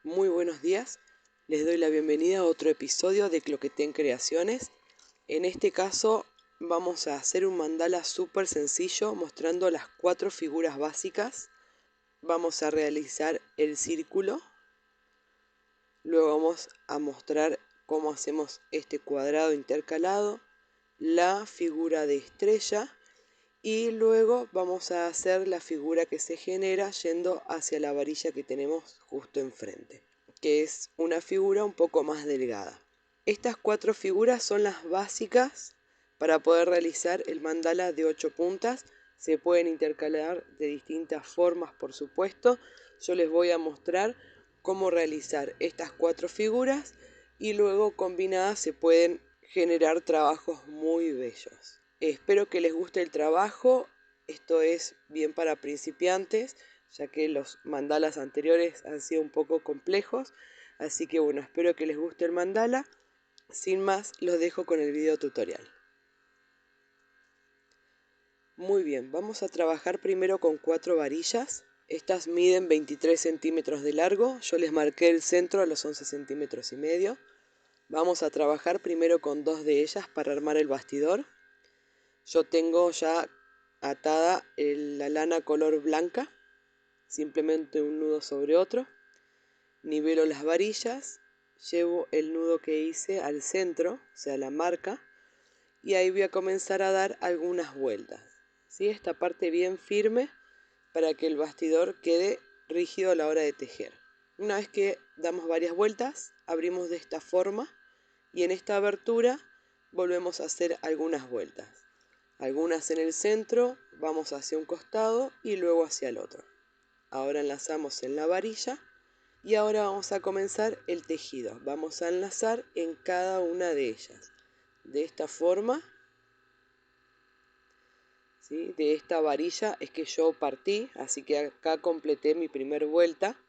Muy buenos días, les doy la bienvenida a otro episodio de Cloquetén Creaciones. En este caso vamos a hacer un mandala súper sencillo mostrando las 4 figuras básicas. Vamos a realizar el círculo, luego vamos a mostrar cómo hacemos este cuadrado intercalado, la figura de estrella y luego vamos a hacer la figura que se genera yendo hacia la varilla que tenemos justo enfrente, que es una figura un poco más delgada. Estas 4 figuras son las básicas para poder realizar el mandala de 8 puntas. Se pueden intercalar de distintas formas, por supuesto. Yo les voy a mostrar cómo realizar estas 4 figuras y luego combinadas se pueden generar trabajos muy bellos. Espero que les guste el trabajo. Esto es bien para principiantes, ya que los mandalas anteriores han sido un poco complejos. Así que bueno, espero que les guste el mandala. Sin más, los dejo con el video tutorial. Muy bien, vamos a trabajar primero con 4 varillas. Estas miden 23 centímetros de largo. Yo les marqué el centro a los 11 centímetros y medio. Vamos a trabajar primero con 2 de ellas para armar el bastidor. Yo tengo ya atada la lana color blanca, simplemente un nudo sobre otro. Nivelo las varillas, llevo el nudo que hice al centro, o sea la marca, y ahí voy a comenzar a dar algunas vueltas. ¿Sí? Esta parte bien firme para que el bastidor quede rígido a la hora de tejer. Una vez que damos varias vueltas, abrimos de esta forma y en esta abertura volvemos a hacer algunas vueltas. Algunas en el centro, vamos hacia un costado y luego hacia el otro. Ahora enlazamos en la varilla y ahora vamos a comenzar el tejido. Vamos a enlazar en cada una de ellas. De esta forma, ¿sí? De esta varilla es que yo partí, así que acá completé mi primera vuelta.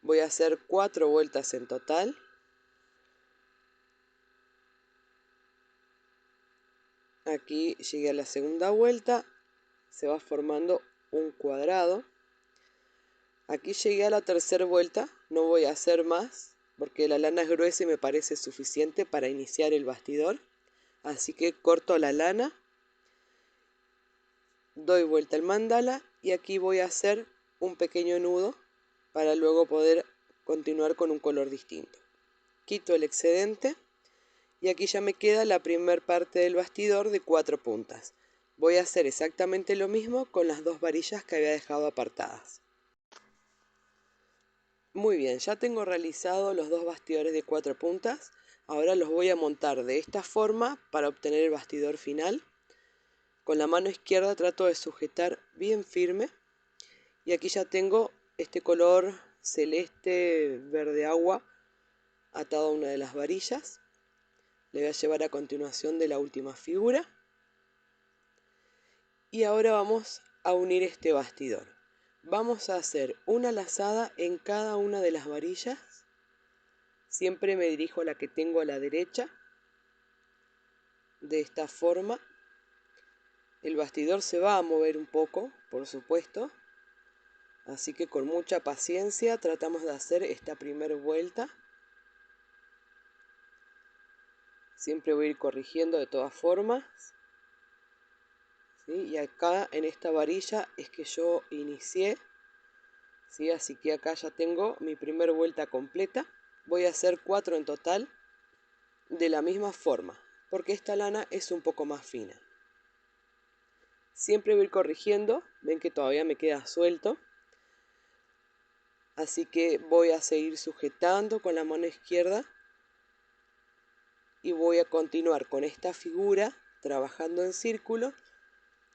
Voy a hacer 4 vueltas en total. Aquí llegué a la segunda vuelta, se va formando un cuadrado. Aquí llegué a la tercera vuelta, no voy a hacer más porque la lana es gruesa y me parece suficiente para iniciar el bastidor. Así que corto la lana, doy vuelta al mandala y aquí voy a hacer un pequeño nudo para luego poder continuar con un color distinto. Quito el excedente y aquí ya me queda la primera parte del bastidor de 4 puntas. Voy a hacer exactamente lo mismo con las 2 varillas que había dejado apartadas. Muy bien, ya tengo realizado los 2 bastidores de 4 puntas. Ahora los voy a montar de esta forma para obtener el bastidor final. Con la mano izquierda trato de sujetar bien firme. Y aquí ya tengo este color celeste verde agua atado a una de las varillas. Le voy a llevar a continuación de la última figura. Y ahora vamos a unir este bastidor. Vamos a hacer una lazada en cada una de las varillas. Siempre me dirijo a la que tengo a la derecha. De esta forma. El bastidor se va a mover un poco, por supuesto. Así que con mucha paciencia tratamos de hacer esta primera vuelta. Siempre voy a ir corrigiendo de todas formas. ¿Sí? Y acá en esta varilla es que yo inicié. ¿Sí? Así que acá ya tengo mi primera vuelta completa. Voy a hacer 4 en total de la misma forma, porque esta lana es un poco más fina. Siempre voy a ir corrigiendo. Ven que todavía me queda suelto. Así que voy a seguir sujetando con la mano izquierda. Y voy a continuar con esta figura trabajando en círculo,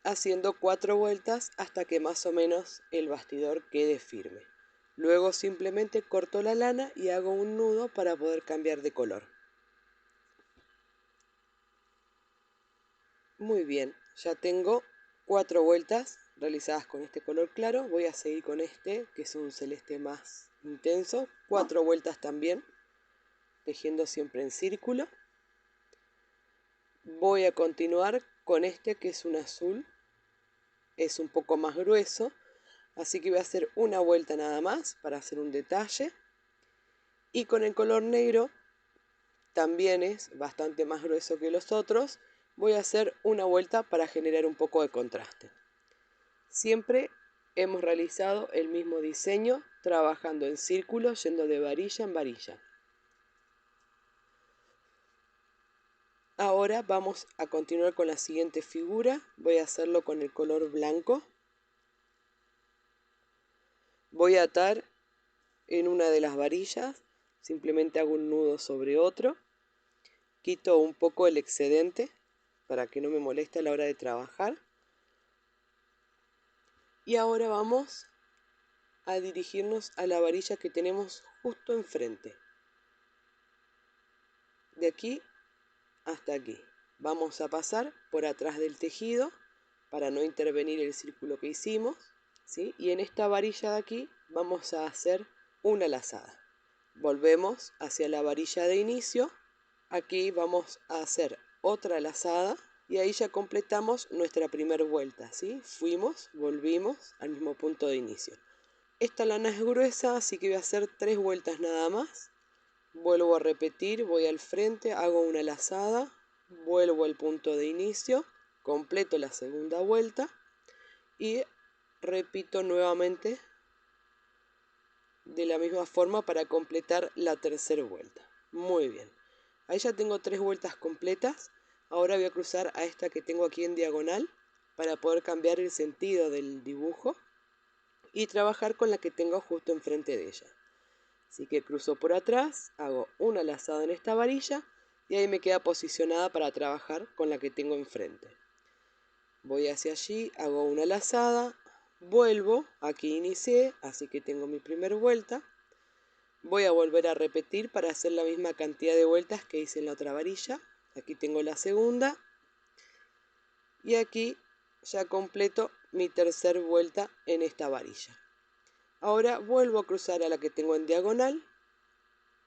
haciendo 4 vueltas hasta que más o menos el bastidor quede firme. Luego simplemente corto la lana y hago un nudo para poder cambiar de color. Muy bien, ya tengo 4 vueltas realizadas con este color claro. Voy a seguir con este, que es un celeste más intenso. 4 vueltas también, tejiendo siempre en círculo. Voy a continuar con este que es un azul. Es un poco más grueso, así que voy a hacer una vuelta nada más para hacer un detalle. Y con el color negro, también es bastante más grueso que los otros, voy a hacer una vuelta para generar un poco de contraste. Siempre hemos realizado el mismo diseño, trabajando en círculos, yendo de varilla en varilla. Ahora vamos a continuar con la siguiente figura. Voy a hacerlo con el color blanco. Voy a atar en una de las varillas, simplemente hago un nudo sobre otro, quito un poco el excedente para que no me moleste a la hora de trabajar. Y ahora vamos a dirigirnos a la varilla que tenemos justo enfrente. De aquí hasta aquí. Vamos a pasar por atrás del tejido para no intervenir el círculo que hicimos, ¿sí? Y en esta varilla de aquí vamos a hacer una lazada. Volvemos hacia la varilla de inicio. Aquí vamos a hacer otra lazada y ahí ya completamos nuestra primera vuelta, ¿sí? Fuimos, volvimos al mismo punto de inicio. Esta lana es gruesa, así que voy a hacer 3 vueltas nada más. Vuelvo a repetir, voy al frente, hago una lazada, vuelvo al punto de inicio, completo la segunda vuelta y repito nuevamente de la misma forma para completar la tercera vuelta. Muy bien. Ahí ya tengo 3 vueltas completas. Ahora voy a cruzar a esta que tengo aquí en diagonal para poder cambiar el sentido del dibujo y trabajar con la que tengo justo enfrente de ella. Así que cruzo por atrás, hago una lazada en esta varilla y ahí me queda posicionada para trabajar con la que tengo enfrente. Voy hacia allí, hago una lazada, vuelvo, aquí inicié, así que tengo mi primera vuelta. Voy a volver a repetir para hacer la misma cantidad de vueltas que hice en la otra varilla. Aquí tengo la segunda. Y aquí ya completo mi tercera vuelta en esta varilla. Ahora vuelvo a cruzar a la que tengo en diagonal,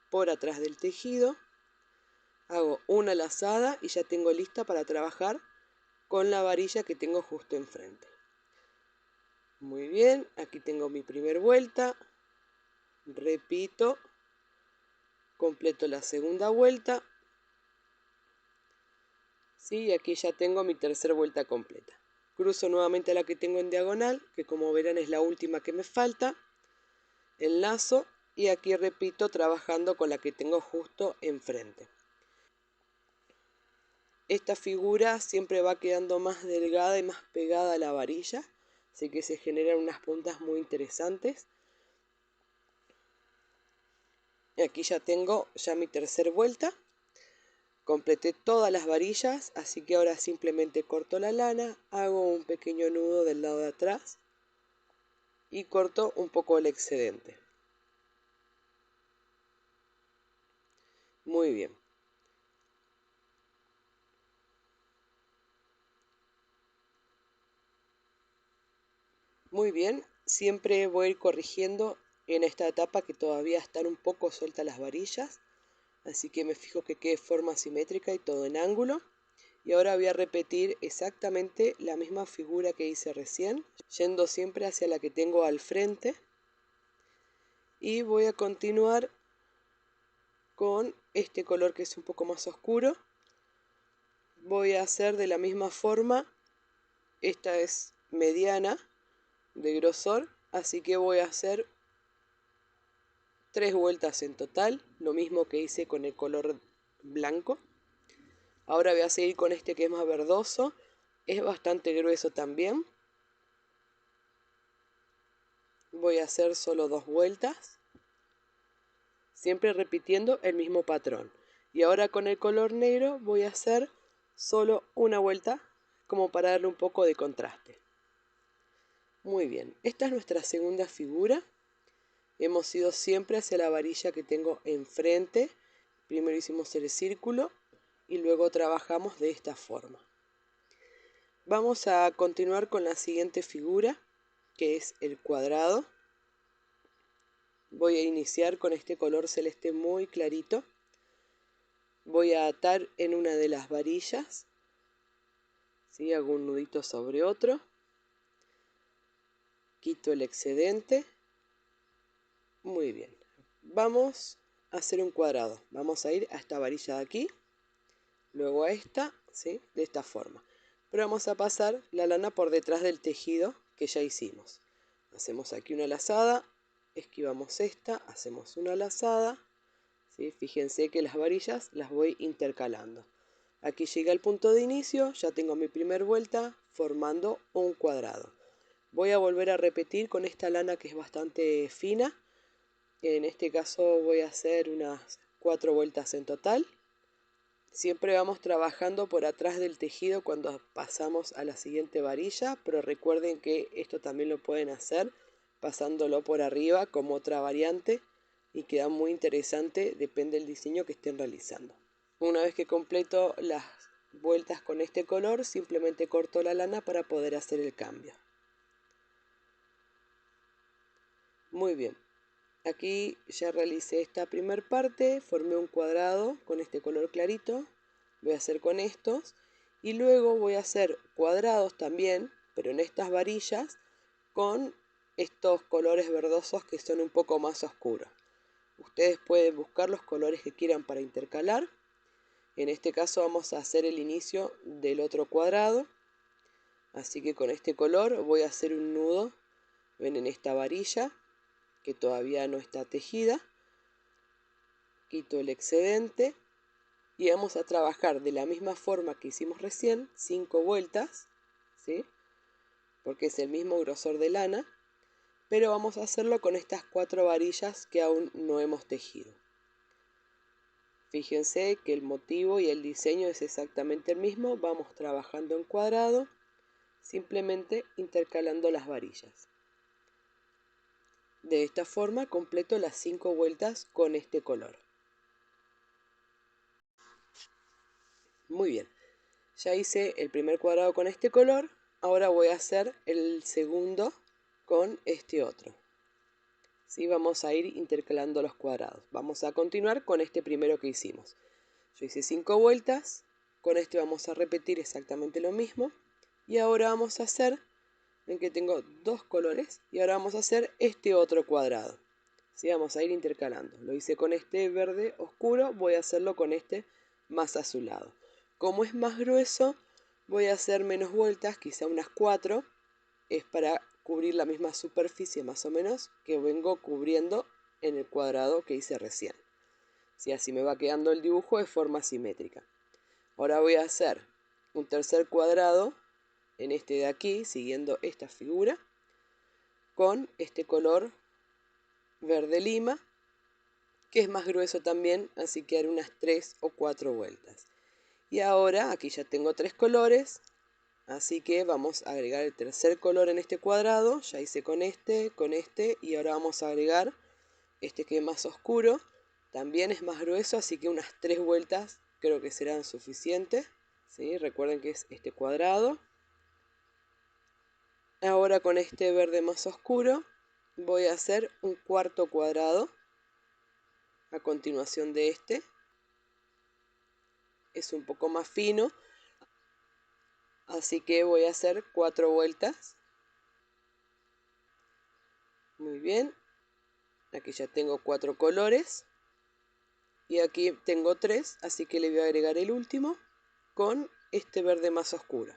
por atrás del tejido. Hago una lazada y ya tengo lista para trabajar con la varilla que tengo justo enfrente. Muy bien, aquí tengo mi primera vuelta. Repito. Completo la segunda vuelta. ¿Sí? Y aquí ya tengo mi tercera vuelta completa. Cruzo nuevamente a la que tengo en diagonal, que como verán es la última que me falta. Enlazo y aquí repito trabajando con la que tengo justo enfrente. Esta figura siempre va quedando más delgada y más pegada a la varilla, así que se generan unas puntas muy interesantes. Y aquí ya tengo mi tercera vuelta. Completé todas las varillas, así que ahora simplemente corto la lana, hago un pequeño nudo del lado de atrás y corto un poco el excedente. Muy bien. Muy bien, siempre voy a ir corrigiendo en esta etapa que todavía están un poco sueltas las varillas, así que me fijo que quede forma simétrica y todo en ángulo. Y ahora voy a repetir exactamente la misma figura que hice recién, yendo siempre hacia la que tengo al frente. Y voy a continuar con este color que es un poco más oscuro. Voy a hacer de la misma forma, esta es mediana de grosor, así que voy a hacer 3 vueltas en total, lo mismo que hice con el color blanco. Ahora voy a seguir con este que es más verdoso, es bastante grueso también. Voy a hacer solo 2 vueltas, siempre repitiendo el mismo patrón. Y ahora con el color negro voy a hacer solo una vuelta, como para darle un poco de contraste. Muy bien, esta es nuestra segunda figura. Hemos ido siempre hacia la varilla que tengo enfrente. Primero hicimos el círculo y luego trabajamos de esta forma. Vamos a continuar con la siguiente figura, que es el cuadrado. Voy a iniciar con este color celeste muy clarito. Voy a atar en una de las varillas. ¿Sí? Hago un nudito sobre otro. Quito el excedente. Muy bien. Vamos hacer un cuadrado. Vamos a ir a esta varilla de aquí, luego a esta, ¿sí? De esta forma. Pero vamos a pasar la lana por detrás del tejido que ya hicimos. Hacemos aquí una lazada, esquivamos esta, hacemos una lazada, ¿sí? Fíjense que las varillas las voy intercalando. Aquí llegué al punto de inicio, ya tengo mi primer vuelta formando un cuadrado. Voy a volver a repetir con esta lana que es bastante fina. En este caso voy a hacer unas 4 vueltas en total. Siempre vamos trabajando por atrás del tejido cuando pasamos a la siguiente varilla, pero recuerden que esto también lo pueden hacer pasándolo por arriba como otra variante y queda muy interesante, depende del diseño que estén realizando. Una vez que completo las vueltas con este color, simplemente corto la lana para poder hacer el cambio. Muy bien, aquí ya realicé esta primer parte, formé un cuadrado con este color clarito, voy a hacer con estos y luego voy a hacer cuadrados también, pero en estas varillas con estos colores verdosos que son un poco más oscuros. Ustedes pueden buscar los colores que quieran para intercalar. En este caso vamos a hacer el inicio del otro cuadrado, así que con este color voy a hacer un nudo, ven, en esta varilla que todavía no está tejida. Quito el excedente y vamos a trabajar de la misma forma que hicimos recién, 5 vueltas, ¿sí? Porque es el mismo grosor de lana, pero vamos a hacerlo con estas 4 varillas que aún no hemos tejido. Fíjense que el motivo y el diseño es exactamente el mismo, vamos trabajando en cuadrado, simplemente intercalando las varillas. De esta forma completo las 5 vueltas con este color. Muy bien, ya hice el primer cuadrado con este color, ahora voy a hacer el segundo con este otro. ¿Sí? Vamos a ir intercalando los cuadrados. Vamos a continuar con este primero que hicimos. Yo hice 5 vueltas, con este vamos a repetir exactamente lo mismo. Y ahora vamos a hacer, ven que tengo 2 colores, y ahora vamos a hacer este otro cuadrado. ¿Sí? Vamos a ir intercalando. Lo hice con este verde oscuro, voy a hacerlo con este más azulado. Como es más grueso, voy a hacer menos vueltas, quizá unas 4. Es para cubrir la misma superficie más o menos que vengo cubriendo en el cuadrado que hice recién. Si así me va quedando el dibujo de forma simétrica. Ahora voy a hacer un tercer cuadrado en este de aquí, siguiendo esta figura, con este color verde lima, que es más grueso también, así que haré unas 3 o 4 vueltas. Y ahora aquí ya tengo 3 colores, así que vamos a agregar el tercer color en este cuadrado. Ya hice con este y ahora vamos a agregar este que es más oscuro. También es más grueso, así que unas 3 vueltas creo que serán suficientes. ¿Sí? Recuerden que es este cuadrado. Ahora con este verde más oscuro voy a hacer un cuarto cuadrado a continuación de este. Es un poco más fino, así que voy a hacer 4 vueltas. Muy bien, aquí ya tengo 4 colores y aquí tengo 3, así que le voy a agregar el último con este verde más oscuro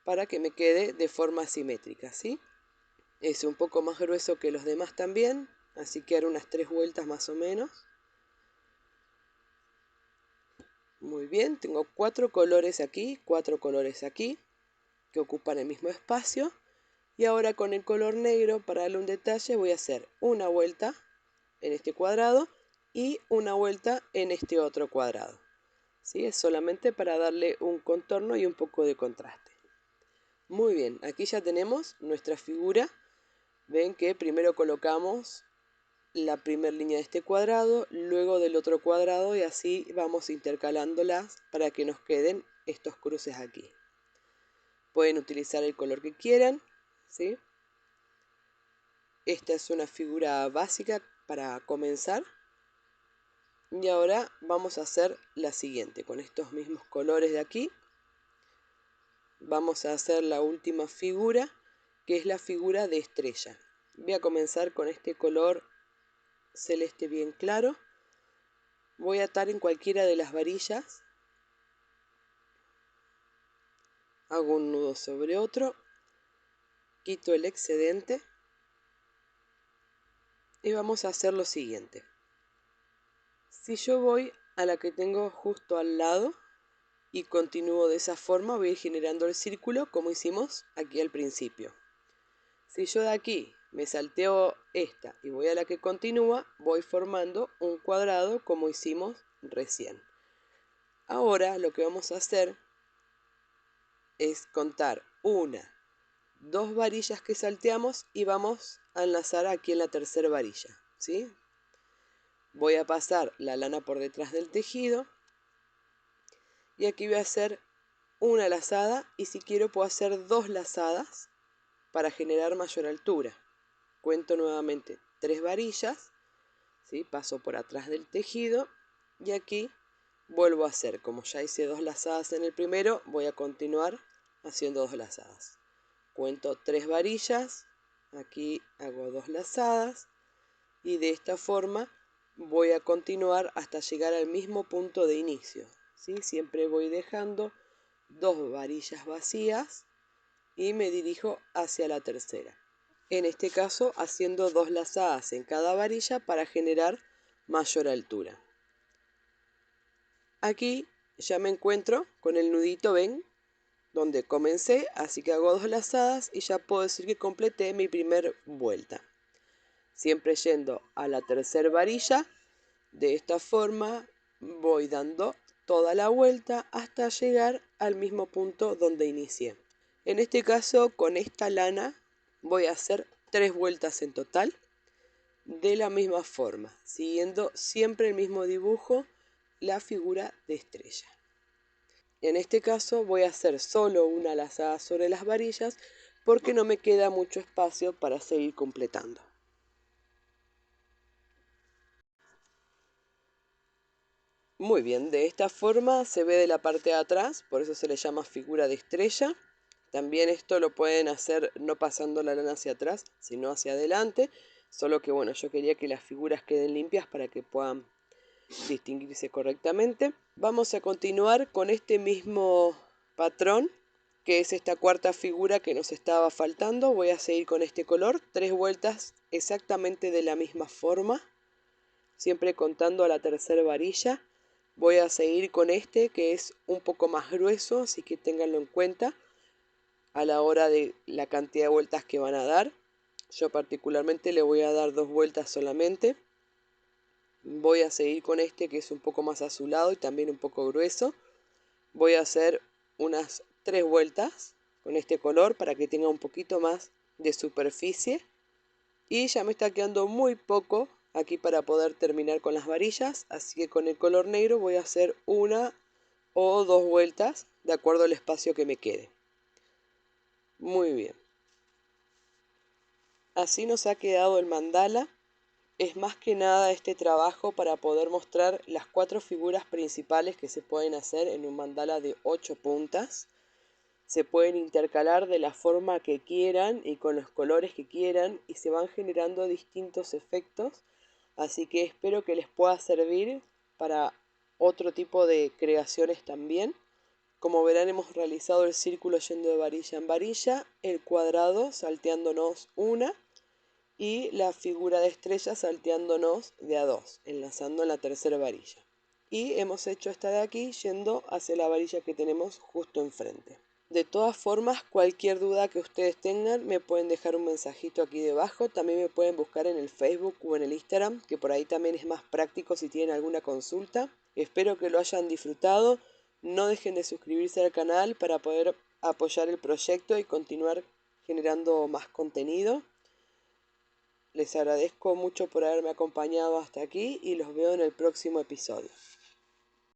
para que me quede de forma simétrica, ¿sí? Es un poco más grueso que los demás también, así que haré unas 3 vueltas más o menos. Muy bien, tengo 4 colores aquí, 4 colores aquí, que ocupan el mismo espacio. Y ahora con el color negro, para darle un detalle, voy a hacer una vuelta en este cuadrado y una vuelta en este otro cuadrado. ¿Sí? Es solamente para darle un contorno y un poco de contraste. Muy bien, aquí ya tenemos nuestra figura. Ven que primero colocamos la primera línea de este cuadrado, luego del otro cuadrado y así vamos intercalándolas para que nos queden estos cruces aquí. Pueden utilizar el color que quieran, ¿sí? Esta es una figura básica para comenzar. Y ahora vamos a hacer la siguiente. Con estos mismos colores de aquí, vamos a hacer la última figura, que es la figura de estrella. Voy a comenzar con este color celeste bien claro. voy a atar en cualquiera de las varillas. Hago un nudo sobre otro, quito el excedente y vamos a hacer lo siguiente. Si yo voy a la que tengo justo al lado y continúo de esa forma, voy a ir generando el círculo como hicimos aquí al principio. Si yo de aquí me salteo esta y voy a la que continúa, voy formando un cuadrado como hicimos recién. Ahora lo que vamos a hacer es contar una, dos varillas que salteamos y vamos a enlazar aquí en la tercera varilla, ¿sí? Voy a pasar la lana por detrás del tejido y aquí voy a hacer una lazada y si quiero puedo hacer dos lazadas para generar mayor altura. Cuento nuevamente 3 varillas, ¿sí? Paso por atrás del tejido y aquí vuelvo a hacer, como ya hice 2 lazadas en el primero, voy a continuar haciendo 2 lazadas. Cuento 3 varillas, aquí hago 2 lazadas y de esta forma voy a continuar hasta llegar al mismo punto de inicio, ¿sí? Siempre voy dejando 2 varillas vacías y me dirijo hacia la tercera. En este caso haciendo 2 lazadas en cada varilla para generar mayor altura. Aquí ya me encuentro con el nudito, ven, donde comencé, así que hago 2 lazadas y ya puedo decir que completé mi primer vuelta. Siempre yendo a la tercera varilla, de esta forma voy dando toda la vuelta hasta llegar al mismo punto donde inicié. En este caso, con esta lana voy a hacer 3 vueltas en total de la misma forma, siguiendo siempre el mismo dibujo, la figura de estrella. En este caso voy a hacer solo una lazada sobre las varillas porque no me queda mucho espacio para seguir completando. Muy bien, de esta forma se ve de la parte de atrás, por eso se le llama figura de estrella. También esto lo pueden hacer no pasando la lana hacia atrás, sino hacia adelante. Solo que bueno, yo quería que las figuras queden limpias para que puedan distinguirse correctamente. Vamos a continuar con este mismo patrón, que es esta cuarta figura que nos estaba faltando. Voy a seguir con este color, 3 vueltas exactamente de la misma forma, siempre contando a la tercera varilla. Voy a seguir con este que es un poco más grueso, así que ténganlo en cuenta a la hora de la cantidad de vueltas que van a dar. Yo particularmente le voy a dar 2 vueltas solamente. Voy a seguir con este que es un poco más azulado y también un poco grueso. Voy a hacer unas 3 vueltas con este color para que tenga un poquito más de superficie. Y ya me está quedando muy poco aquí para poder terminar con las varillas, así que con el color negro voy a hacer una o 2 vueltas de acuerdo al espacio que me quede. Muy bien. Así nos ha quedado el mandala. Es más que nada este trabajo para poder mostrar las 4 figuras principales que se pueden hacer en un mandala de 8 puntas. Se pueden intercalar de la forma que quieran y con los colores que quieran y se van generando distintos efectos. Así que espero que les pueda servir para otro tipo de creaciones también. Como verán, hemos realizado el círculo yendo de varilla en varilla, el cuadrado salteándonos una y la figura de estrella salteándonos de a 2, enlazando en la tercera varilla. Y hemos hecho esta de aquí yendo hacia la varilla que tenemos justo enfrente. De todas formas, cualquier duda que ustedes tengan, me pueden dejar un mensajito aquí debajo. También me pueden buscar en el Facebook o en el Instagram, que por ahí también es más práctico si tienen alguna consulta. Espero que lo hayan disfrutado. No dejen de suscribirse al canal para poder apoyar el proyecto y continuar generando más contenido. Les agradezco mucho por haberme acompañado hasta aquí y los veo en el próximo episodio.